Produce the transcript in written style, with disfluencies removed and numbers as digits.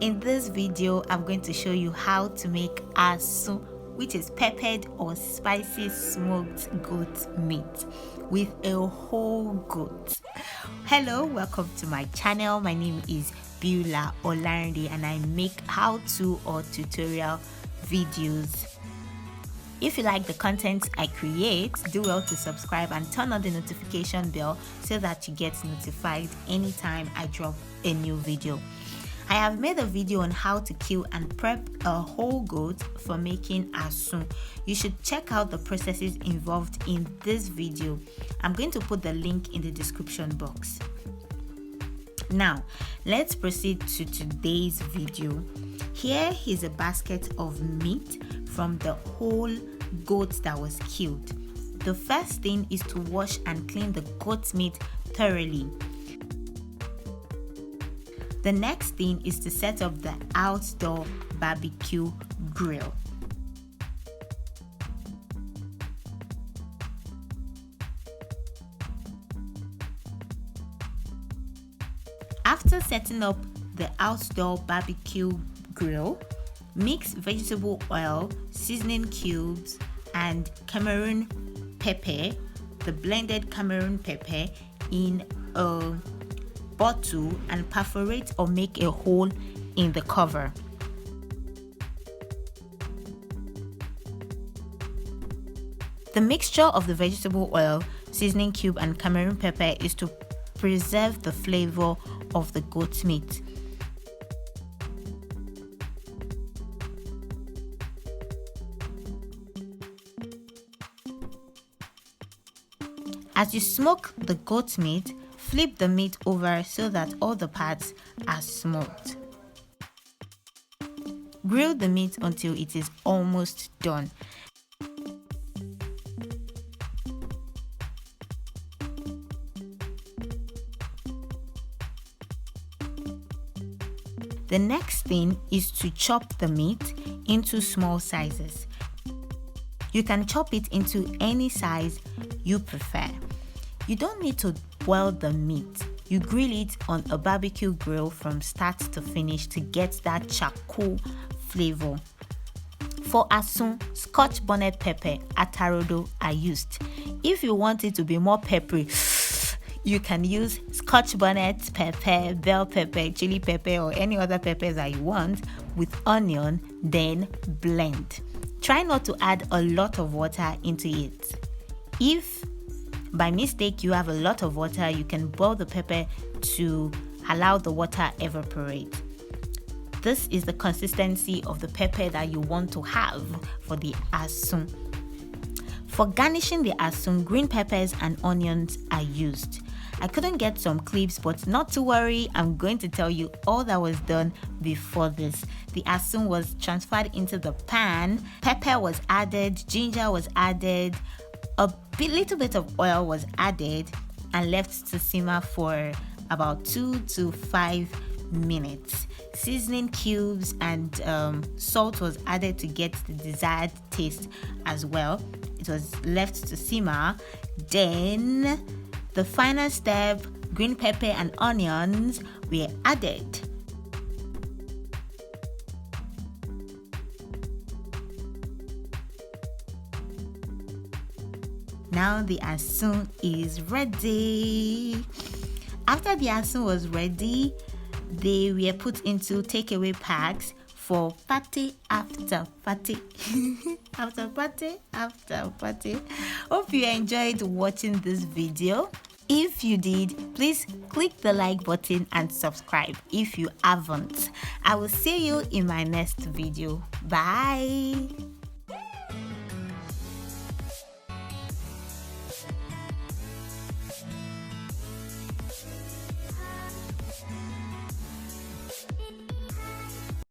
In this video, I'm going to show you how to make Asun, which is peppered or spicy smoked goat meat with a whole goat. Hello, welcome to my channel. My name is Beulah Olarinde and I make how-to or tutorial videos. If you like the content I create, do well to subscribe and turn on the notification bell so that you get notified anytime I drop a new video. I have made a video on how to kill and prep a whole goat for making Asun. You should check out the processes involved in this video. I'm going to put the link in the description box. Now, let's proceed to today's video. Here is a basket of meat from the whole goat that was killed. The first thing is to wash and clean the goat meat thoroughly. The next thing is to set up the outdoor barbecue grill. After setting up the outdoor barbecue grill, mix vegetable oil, seasoning cubes, and Cameroon pepper, the blended Cameroon pepper, in a bottle and perforate or make a hole in the cover. The mixture of the vegetable oil, seasoning cube, and Cameroon pepper is to preserve the flavor of the goat meat. As you smoke the goat meat, flip the meat over so that all the parts are smoked. Grill the meat until it is almost done. The next thing is to chop the meat into small sizes. You can chop it into any size you prefer. You don't need to boil the meat. You grill it on a barbecue grill from start to finish to get that charcoal flavor. For Asun, Scotch bonnet pepper, atarodo are used. If you want it to be more peppery, you can use Scotch bonnet pepper, bell pepper, chili pepper, or any other peppers that you want with onion, then blend. Try not to add a lot of water into it. If by mistake you have a lot of water, you can boil the pepper to allow the water evaporate. This is the consistency of the pepper that you want to have for the Asun. For garnishing the Asun, green peppers and onions are used. I couldn't get some clips, but not to worry, I'm going to tell you all that was done before this. The Asun was transferred into the pan, pepper was added, ginger was added, little bit of oil was added and left to simmer for about 2 to 5 minutes. Seasoning cubes and salt was added to get the desired taste as well. It was left to simmer. Then the final step, green pepper and onions were added. Now the Asun is ready. After the Asun was ready, they were put into takeaway packs for party after party. after party. Hope you enjoyed watching this video. If you did, please click the like button and subscribe if you haven't. I will see you in my next video. Bye.